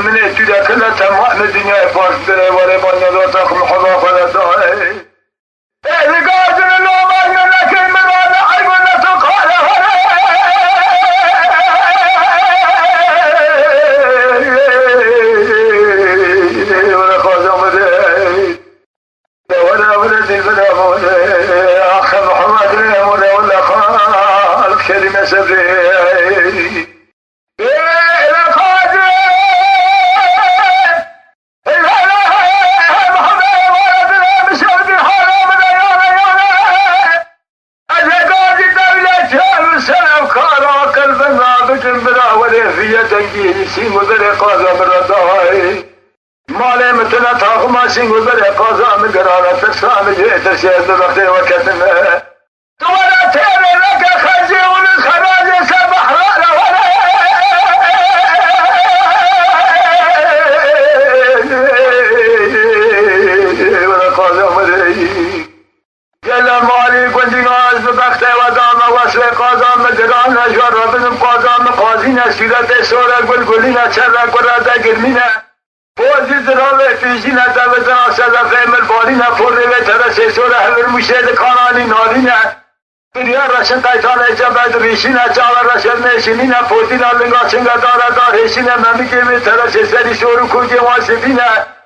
من تودا كلا تمام الدنيا باش دري ولا بنا لا تخم حظا فلا داعي لقاعدين لو ما لكن من انا عيب لا تقال ولا خازم ولا ولدي ولا اخ محمد ولا خالق كلمه سبري في تنجيه سين وذري قازا من رداي مالي مثلا تاخما سين وذري قازا من قرارة تسام جئت سيد بختي وكتمه ولا تيري لك خزي ونسخراجي سبح لا ولا قازا مدري قال مالي كنت ناس ببختي ودام وصل قازا مدران جرب بنم قازا مقازينا سيرة سورة قلقلنا شرق قرادة قرمينا بوزي زراوة فيجينا دابتنا سلفة ملبالينا فرقة ترسي سورة هبر مشهد قاناني نارينا بريا رشن تايتانا جبت ريشينا چالا رشن ميشينينا فوتينا لنگا چنگا دارا دارشينا مميكي من ترسي سري شورو كوجي واسفينا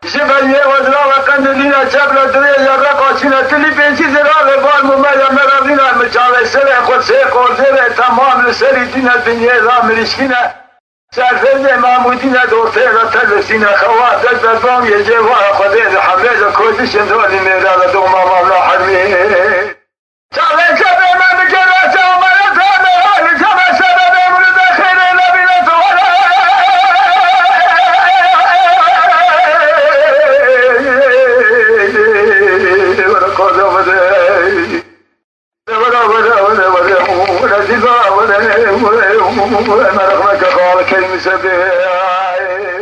جبهه وزرا و قندلینا چبلا دره یا رقاچینا تلی پنچی زراوه بار ممیا مرابینا مچاوه سر خود سه قرزره تمام لسری دینا دنیا را مرشکینا سرفرد معمودینا دورته را تلسینا خواه دست بام یه جواه خوده حمله دا کودشن دونی میرا و دوما ماملا حرمی چاوه چبه من بکره چاوه تامه حالی چاوه سبب مولد خیره نبینا تولا ولا مرغمك قال كلمة سبيل